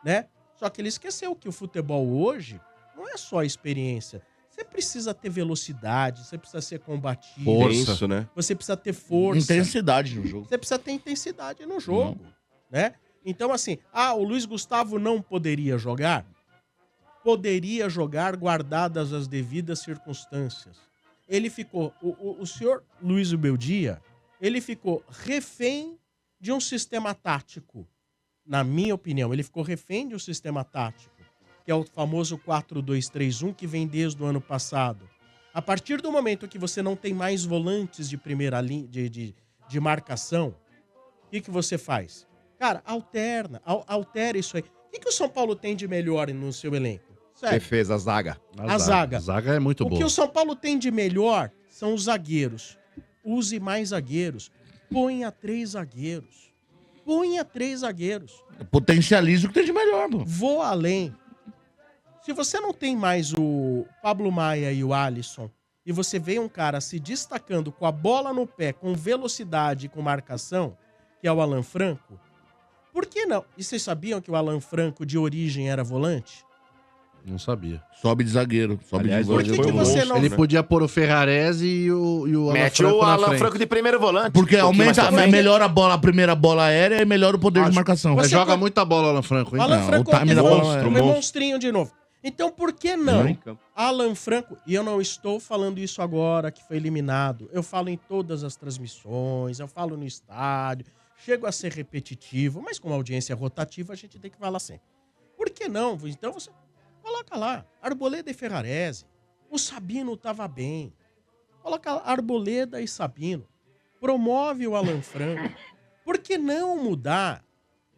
né? Só que ele esqueceu que o futebol hoje não é só experiência. Você precisa ter velocidade, você precisa ser combativo. Força, né? Você precisa ter força. Intensidade no jogo. Você precisa ter intensidade no jogo, né? Então, assim, o Luiz Gustavo não poderia jogar? Poderia jogar guardadas as devidas circunstâncias. Ele ficou, o senhor Luiz Beldia, ele ficou refém de um sistema tático. Na minha opinião, ele ficou refém de um sistema tático, que é o famoso 4-2-3-1, que vem desde o ano passado. A partir do momento que você não tem mais volantes de primeira linha, de marcação, o que você faz? Cara, altera isso aí. O que o São Paulo tem de melhor no seu elenco? Sério. Defesa, zaga. A zaga. A zaga é muito boa. O que o São Paulo tem de melhor são os zagueiros. Use mais zagueiros. Ponha 3 zagueiros. Potencializa o que tem de melhor, pô. Vou além. Se você não tem mais o Pablo Maia e o Alisson, e você vê um cara se destacando com a bola no pé, com velocidade e com marcação, que é o Alan Franco, por que não? E vocês sabiam que o Alan Franco de origem era volante? Não sabia. Sobe de zagueiro. Aliás, por que você não... Ele podia pôr o Ferrarese e o Alan Mete Franco o na Alan frente. Franco de primeiro volante. Porque Um pouquinho aumenta, mais pra frente. melhora a primeira bola aérea e melhora o poder de marcação. Mas joga muita bola, Alan Franco, O hein? Alan Franco o time da bola foi monstrinho de novo. Então, por que não? Alan Franco, e eu não estou falando isso agora, que foi eliminado. Eu falo em todas as transmissões, eu falo no estádio, chego a ser repetitivo, mas com audiência rotativa a gente tem que falar sempre. Por que não? Então você coloca lá, Arboleda e Ferrarese. O Sabino estava bem. Coloca Arboleda e Sabino. Promove o Alan Franco. Por que não mudar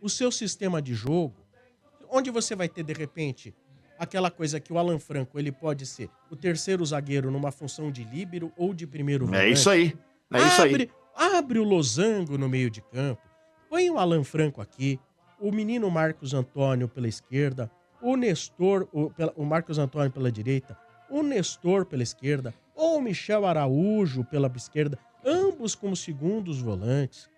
o seu sistema de jogo? Onde você vai ter, de repente, aquela coisa que o Alan Franco ele pode ser o terceiro zagueiro numa função de líbero ou de primeiro volante. É isso aí. Abre o losango no meio de campo. Põe o Alan Franco aqui. O menino Marcos Antônio pela esquerda. O Nestor, o Marcos Antônio pela direita. O Nestor pela esquerda. Ou o Michel Araújo pela esquerda. Ambos como segundos volantes.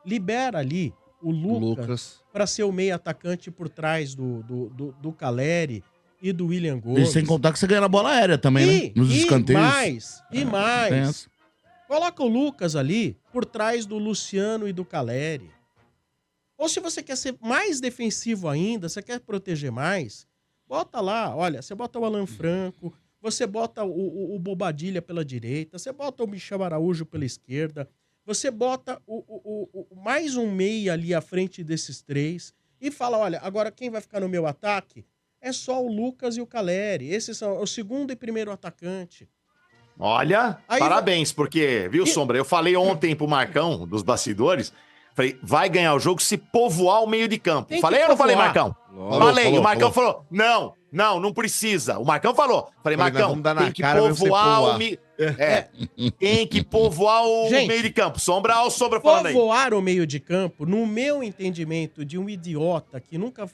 Libera ali o Lucas para ser o meio atacante por trás do Caleri e do William Gomes. E sem contar que você ganha na bola aérea também, né? Nos escanteios. E mais. Coloca o Lucas ali por trás do Luciano e do Caleri. Ou se você quer ser mais defensivo ainda, você quer proteger mais, bota lá, olha, você bota o Alan Franco, você bota o Bobadilha pela direita, você bota o Michel Araújo pela esquerda, você bota mais um meia ali à frente desses 3 e fala, olha, agora quem vai ficar no meu ataque é só o Lucas e o Caleri. Esses são o segundo e primeiro atacante. Olha, Aí parabéns, porque, viu, Sombra, eu falei ontem pro Marcão, dos bastidores, falei, vai ganhar o jogo se povoar o meio de campo. Tem Falei que ou não falei, povoar. Marcão? Falou, o Marcão falou, não precisa. O Marcão falou. Falei, Marcão, vamos dar na tem que cara mesmo sem povoar povoar. o meio... tem que povoar o Gente, meio de campo. Sombra, olha o Sombra falando aí. Povoar o meio de campo, no meu entendimento de um idiota que nunca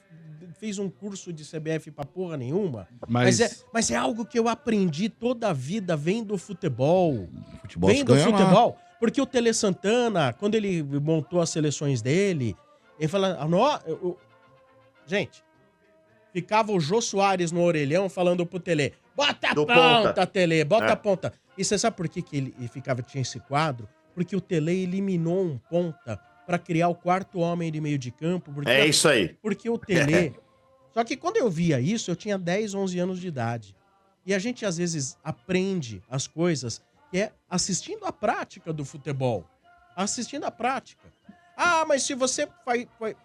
fez um curso de CBF pra porra nenhuma, mas é algo que eu aprendi toda a vida vendo futebol. Futebol se Vendo ganha lá. futebol. Porque o Tele Santana, quando ele montou as seleções dele, ele fala... Gente, ficava o Jô Soares no orelhão falando pro Tele, bota a ponta, Tele, bota a ponta. E você sabe por que ele tinha esse quadro? Porque o Tele eliminou um ponta pra criar o quarto homem de meio de campo. Porque, isso aí. Porque o Tele... Só que quando eu via isso, eu tinha 10, 11 anos de idade. E a gente, às vezes, aprende as coisas que é assistindo a prática do futebol. Assistindo a prática. Ah, mas se você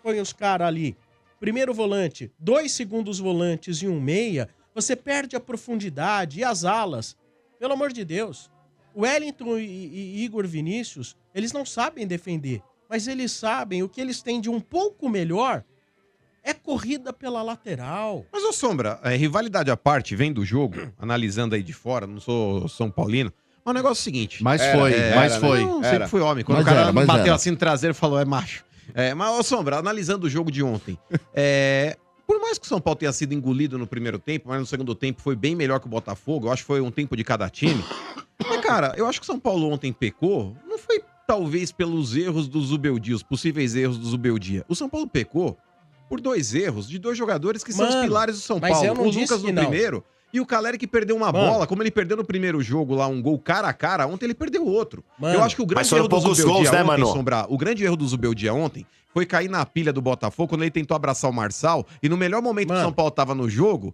põe os caras ali, primeiro volante, 2 segundos volantes e 1 meia, você perde a profundidade e as alas. Pelo amor de Deus. O Wellington e Igor Vinícius, eles não sabem defender. Mas eles sabem, o que eles têm de um pouco melhor é corrida pela lateral. Mas, ô Sombra, rivalidade à parte, vem do jogo, analisando aí de fora, não sou São Paulino, mas o negócio é o seguinte... Mas foi. Não, sempre fui homem. Quando o cara bateu assim no traseiro, falou, é macho. Mas, ô Sombra, analisando o jogo de ontem, por mais que o São Paulo tenha sido engolido no primeiro tempo, mas no segundo tempo foi bem melhor que o Botafogo, eu acho que foi um tempo de cada time. Mas, cara, eu acho que o São Paulo ontem pecou, não foi talvez pelos erros do Zubeldia, os possíveis erros do Zubeldia. O São Paulo pecou por 2 erros de 2 jogadores que são os pilares do São Paulo. O Lucas no primeiro e o Caleri que perdeu uma bola, como ele perdeu no primeiro jogo lá, um gol cara a cara, ontem ele perdeu outro. Eu acho que o grande erro do Zubeldia ontem, Sombra, o grande erro do Zubeldia ontem foi cair na pilha do Botafogo quando ele tentou abraçar o Marçal e no melhor momento que o São Paulo tava no jogo,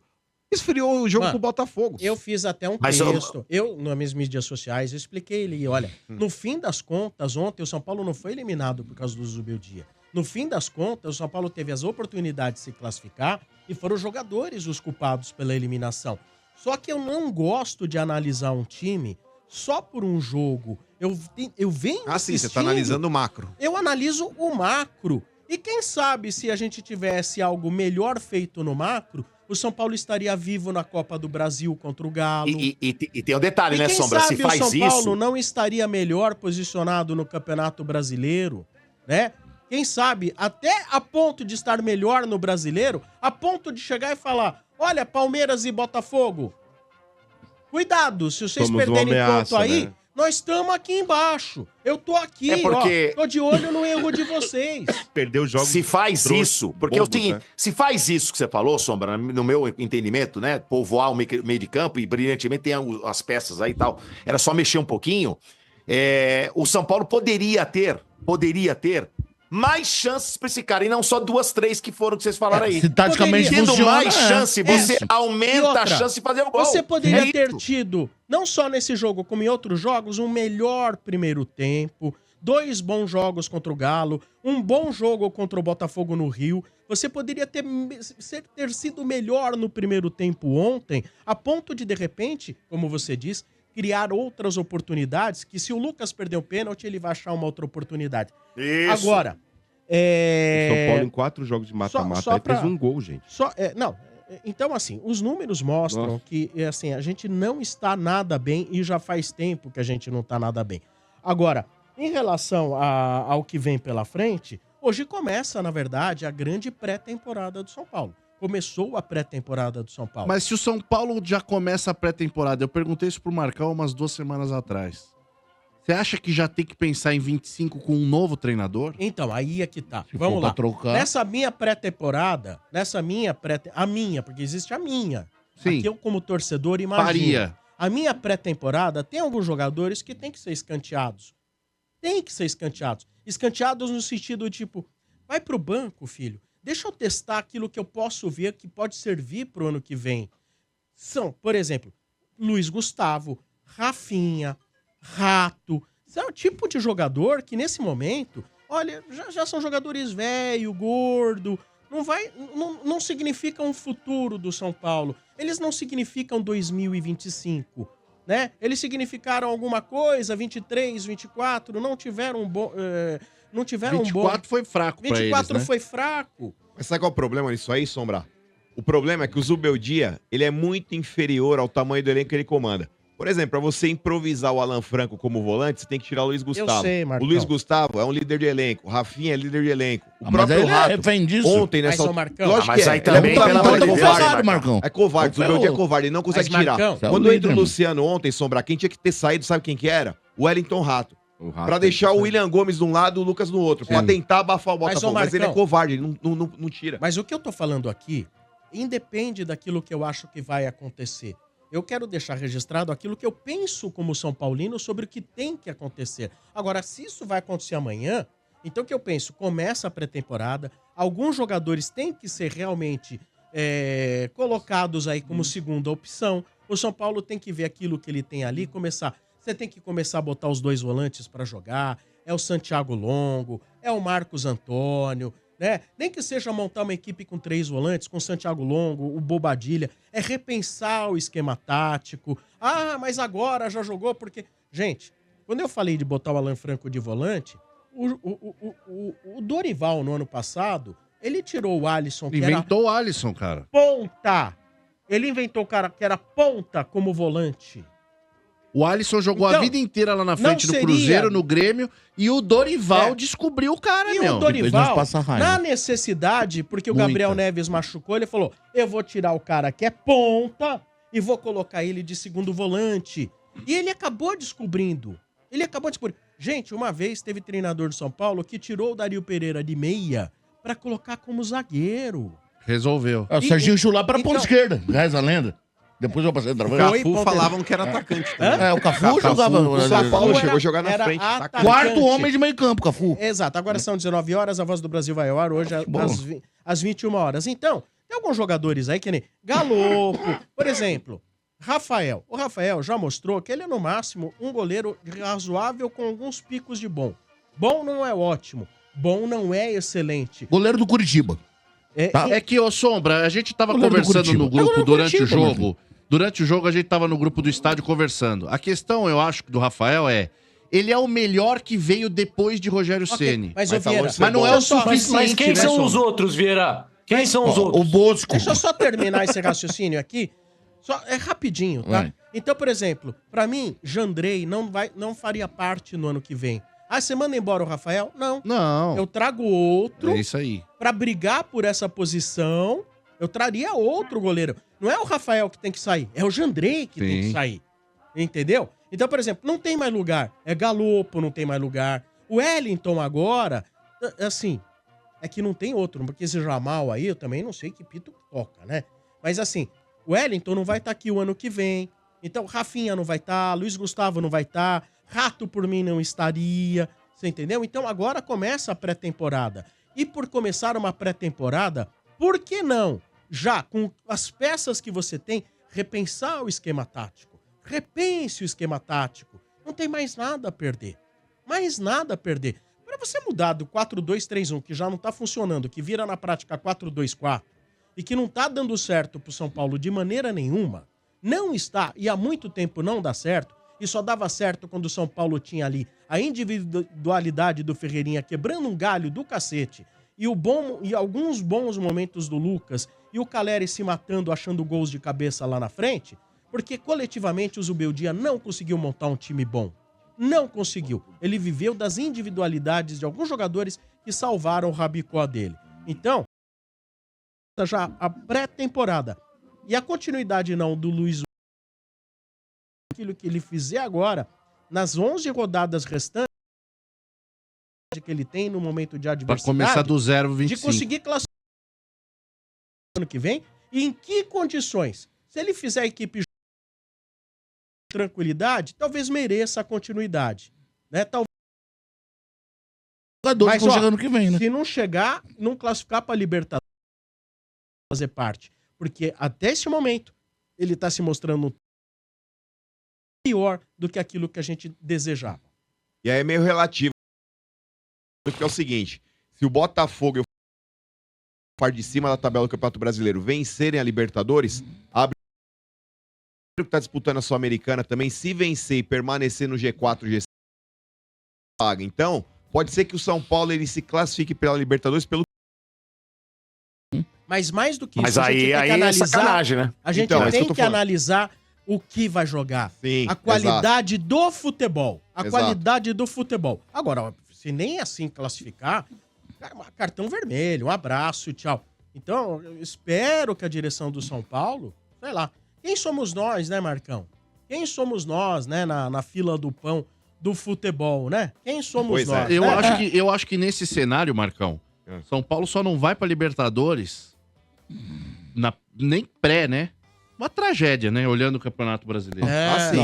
esfriou o jogo pro Botafogo. Eu fiz até um texto, nas minhas mídias sociais, eu expliquei ele, olha, no fim das contas, ontem o São Paulo não foi eliminado por causa do Zubeldia. No fim das contas, o São Paulo teve as oportunidades de se classificar e foram os jogadores os culpados pela eliminação. Só que eu não gosto de analisar um time só por um jogo. Eu venho sim, você tá analisando o macro. Eu analiso o macro. E quem sabe se a gente tivesse algo melhor feito no macro, o São Paulo estaria vivo na Copa do Brasil contra o Galo. E tem um detalhe, né, Sombra? Se faz isso... o São Paulo não estaria melhor posicionado no Campeonato Brasileiro, né? Quem sabe, até a ponto de estar melhor no Brasileiro, a ponto de chegar e falar, olha, Palmeiras e Botafogo, cuidado, se vocês perderem ponto aí, nós estamos aqui embaixo. Eu tô aqui, tô de olho no erro de vocês. Perdeu o jogo. Se faz isso, porque o seguinte, se faz isso que você falou, Sombra, no meu entendimento, né, povoar o meio de campo e brilhantemente tem as peças aí e tal, era só mexer um pouquinho, o São Paulo poderia ter mais chances pra esse cara, e não só 2, 3 que foram que vocês falaram aí. Se taticamente tendo funciona, mais chance, você aumenta a chance de fazer o gol. Você poderia ter tido, não só nesse jogo, como em outros jogos, um melhor primeiro tempo, 2 bons jogos contra o Galo, um bom jogo contra o Botafogo no Rio. Você poderia ter sido melhor no primeiro tempo ontem, a ponto de repente, como você diz, criar outras oportunidades, que se o Lucas perder o pênalti, ele vai achar uma outra oportunidade. Isso. Agora, O São Paulo em 4 jogos de mata-mata fez um gol, gente. Então, assim, os números mostram que assim, a gente não está nada bem e já faz tempo que a gente não está nada bem. Agora, em relação ao que vem pela frente, hoje começa, na verdade, a grande pré-temporada do São Paulo. Começou a pré-temporada do São Paulo. Mas se o São Paulo já começa a pré-temporada, eu perguntei isso pro Marcão umas 2 semanas atrás. Você acha que já tem que pensar em 25 com um novo treinador? Então, aí é que tá. Vamos lá. Nessa minha pré-temporada, a minha, porque existe a minha. Sim. Aqui eu, como torcedor, imagino. A minha pré-temporada tem alguns jogadores que tem que ser escanteados. Tem que ser escanteados. Escanteados no sentido tipo, vai pro banco, filho. Deixa eu testar aquilo que eu posso ver que pode servir pro ano que vem. São, por exemplo, Luiz Gustavo, Rafinha, Rato. Isso é o tipo de jogador que nesse momento, olha, já são jogadores velho, gordo. Não significa um futuro do São Paulo. Eles não significam 2025, né? Eles significaram alguma coisa, 23, 24, não tiveram um bom... Não tiveram 24 foi fraco pra eles, 24 né? foi fraco. Mas sabe qual é o problema nisso aí, Sombra? O problema é que o Zubeldia, ele é muito inferior ao tamanho do elenco que ele comanda. Por exemplo, pra você improvisar o Alan Franco como volante, você tem que tirar o Luiz Gustavo. Eu sei, Marcão. O Luiz Gustavo é um líder de elenco. O Rafinha é líder de elenco. O Mas próprio ele Rato, refém disso. ontem Mas, nessa... ô, Marcão, Lógico mas que aí é. também, Ele é pelo um amor de Deus, ferrado, Marcão. É covarde, o Zubeldia é covarde, ele não consegue Mas, tirar. Marcão, Quando entra o líder, Luciano ontem, Sombra, quem tinha que ter saído, sabe quem que era? O Wellington Rato. Pra deixar o William Gomes de um lado e o Lucas no outro. Pra tentar abafar o Botafogo. Mas ele é covarde, ele não tira. Mas o que eu tô falando aqui independe daquilo que eu acho que vai acontecer. Eu quero deixar registrado aquilo que eu penso como São Paulino sobre o que tem que acontecer. Agora, se isso vai acontecer amanhã, então o que eu penso? Começa a pré-temporada, alguns jogadores têm que ser realmente colocados aí como segunda opção. O São Paulo tem que ver aquilo que ele tem ali e começar. Você tem que começar a botar os dois volantes para jogar. É o Santiago Longo, é o Marcos Antônio, né? Nem que seja montar uma equipe com 3 volantes, com o Santiago Longo, o Bobadilha. É repensar o esquema tático. Ah, mas agora já jogou porque... Gente, quando eu falei de botar o Alan Franco de volante, o Dorival, no ano passado, ele tirou o Alisson, que inventou o Alisson, cara. Ponta. Ele inventou o cara que era ponta como volante. O Alisson jogou Então, a vida inteira lá na frente não no seria- Cruzeiro, no Grêmio, e o Dorival descobriu o cara, E meu. o Dorival, na necessidade, porque o Gabriel Neves machucou, ele falou, eu vou tirar o cara que é ponta e vou colocar ele de segundo volante. E ele acabou descobrindo. Gente, uma vez teve treinador do São Paulo que tirou o Dario Pereira de meia pra colocar como zagueiro. Resolveu. O Serginho Chulá pra então- ponta esquerda, reza a lenda. Depois eu passei a O Cafu falavam que era atacante também. O Cafu jogava. O São Paulo Era- chegou a jogar na era frente. atacante. Quarto homem de meio campo, Cafu. Exato, agora são 19 horas, a Voz do Brasil vai ao ar hoje às 21 horas. Então, tem alguns jogadores aí que nem Galopo, por exemplo, Rafael. O Rafael já mostrou que ele é no máximo um goleiro razoável com alguns picos de bom. Bom não é ótimo, bom não é excelente. Goleiro do Curitiba. É que, ô Sombra, a gente tava Goleiro do conversando Curitiba. no grupo Goleiro do durante o Curitiba, jogo. Durante o jogo, a gente tava no grupo do estádio conversando. A questão, eu acho, do Rafael é... Ele é o melhor que veio depois de Rogério Ceni. Mas, ô, Vieira, mas não é o Mas suficiente, quem né, são Sombra? os outros, Vieira? Quem são os outros? O Bosco. Deixa eu só terminar esse raciocínio aqui. É rapidinho, tá? Vai. Então, por exemplo, pra mim, Jandrei não faria parte no ano que vem. Ah, você manda embora o Rafael? Não. Não. Eu trago outro É isso aí. pra brigar por essa posição. Eu traria outro goleiro. Não é o Rafael que tem que sair, é o Jandrei que tem que Sim. sair. Entendeu? Então, por exemplo, não tem mais lugar. É Galopo, não tem mais lugar. O Wellington agora, assim, é que não tem outro, porque esse Jamal aí, eu também não sei que pito toca, né? Mas assim, o Wellington não vai estar aqui o ano que vem. Então, Rafinha não vai estar, Luiz Gustavo não vai estar, Rato por mim não estaria, você entendeu? Então agora começa a pré-temporada. E por começar uma pré-temporada, por que não, já com as peças que você tem, repensar o esquema tático? Repense o esquema tático. Não tem mais nada a perder. Mais nada a perder. Para você mudar do 4-2-3-1, que já não tá funcionando, que vira na prática 4-2-4, e que não tá dando certo pro São Paulo de maneira nenhuma, não está, e há muito tempo não dá certo, e só dava certo quando o São Paulo tinha ali a individualidade do Ferreirinha quebrando um galho do cacete, e alguns bons momentos do Lucas, e o Caleri se matando, achando gols de cabeça lá na frente, porque coletivamente o Zubeldia não conseguiu montar um time bom. Não conseguiu. Ele viveu das individualidades de alguns jogadores que salvaram o rabicó dele. Então, já a pré-temporada e a continuidade não do Luiz, aquilo que ele fizer agora, nas 11 rodadas restantes que ele tem no momento de Pra adversidade, começar do 0,25. de conseguir classificar ano que vem, e em que condições? Se ele fizer a equipe tranquilidade, talvez mereça a continuidade, né? Talvez Jogadores que vão chegar ano que vem, né? se não chegar, não classificar para Libertadores, fazer parte, porque até esse momento ele tá se mostrando pior do que aquilo que a gente desejava. E aí é meio relativo. Porque é o seguinte, se o Botafogo e o parte de cima da tabela do Campeonato Brasileiro vencerem a Libertadores, abre o que tá disputando a Sul-Americana também, se vencer e permanecer no G4, G5, paga. Então, pode ser que o São Paulo ele se classifique pela Libertadores pelo Mas mais do que Mas isso, a gente aí tem que é analisar, sacanagem, né? a gente Então, é isso que tem eu tô que falando. analisar o que vai jogar. Sim, A qualidade do futebol. A Exato. qualidade do futebol. Agora, se nem assim classificar, cartão vermelho, um abraço, tchau. Então, eu espero que a direção do São Paulo, sei lá, quem somos nós, né, Marcão? Quem somos nós, né, na fila do pão do futebol, né? Quem somos Pois é. nós? Eu acho que nesse cenário, Marcão, São Paulo só não vai pra Libertadores nem pré, né? Uma tragédia, né? Olhando o Campeonato Brasileiro.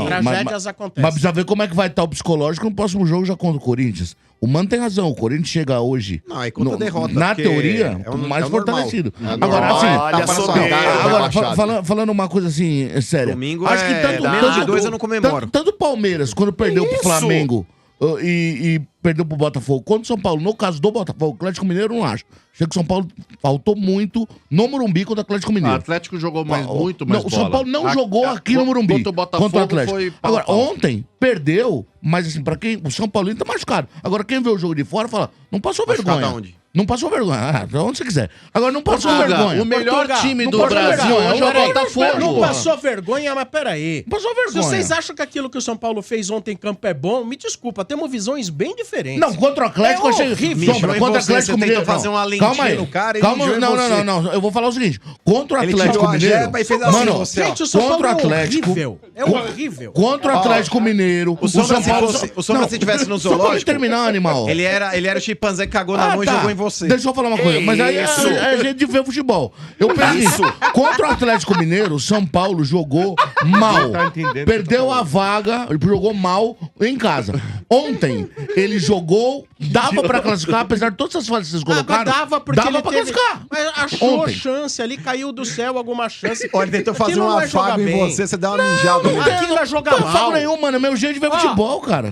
Tragédias acontecem. Mas precisa ver como é que vai estar o psicológico no próximo jogo já contra o Corinthians. O Mano tem razão, o Corinthians chega hoje, Não, aí conta a derrota. na porque teoria, é o- mais é o normal. fortalecido. É Agora, normal. assim, Olha, Tapa na sua soberbo. cara, agora, rebaixado. falando uma coisa assim, séria. Domingo acho que menos de 2 eu não comemoro. Tanto o Palmeiras, quando perdeu pro Isso! Flamengo e perdeu pro Botafogo, quanto o São Paulo, no caso do Botafogo, o Atlético Mineiro, eu não acho. Achei que o São Paulo faltou muito no Morumbi contra o Atlético O Mineiro. Atlético jogou muito Não, mais o São bola. Paulo não jogou aqui no Morumbi Contra o Botafogo contra o Atlético. foi pau a Agora, pau. ontem perdeu, mas assim, pra quem. O São Paulino tá machucado. Agora, quem vê o jogo de fora fala, não passou Machucado vergonha. aonde? Não passou vergonha. Onde você quiser. Agora, não passou Portugal, vergonha. o melhor Portugal, time não do passou Brasil vergonha. hoje é o Peraí, Botafogo. Não passou vergonha, mas peraí. Não passou Se vergonha. vocês acham que aquilo que o São Paulo fez ontem em campo é bom, me desculpa, temos visões bem diferentes. Não, contra o Atlético É eu achei horrível. Sombra, Mijou em contra o você, Atlético você Mineiro. tentou fazer não. uma lentinha Calma aí. no cara e Calma, mijou em não, você. não. Eu vou falar o seguinte. Contra o Ele Atlético tirou a Mineiro. jeba e fez assim, Mano, você, ó. Gente, o São Paulo contra o é Atlético. horrível. É horrível. Contra o Atlético Mineiro. O Sombra, São Paulo- o Sombra, Não, se tivesse no só pra me zoológico, terminar, animal. ele era o chimpanzé que cagou na mão e tá. jogou em você. Deixa eu falar uma coisa. Mas aí Isso. é gente de ver futebol. Eu penso nisso. Contra o Atlético Mineiro, o São Paulo jogou mal. Tá entendendo? Perdeu a vaga, jogou mal em casa. Ontem, ele jogou, dava pra classificar, apesar de todas as falhas que vocês colocaram. Dava porque dava ele pra teve... classificar. Mas achou Ontem. chance ali, caiu do céu alguma chance. Olha, ele tentou fazer Aquilo um não é jogar afago em bem. você dá uma mijada. Não nele. Aquilo é jogar Não mal. falo nenhum, mano. É meu jeito de ver Ó, futebol, cara.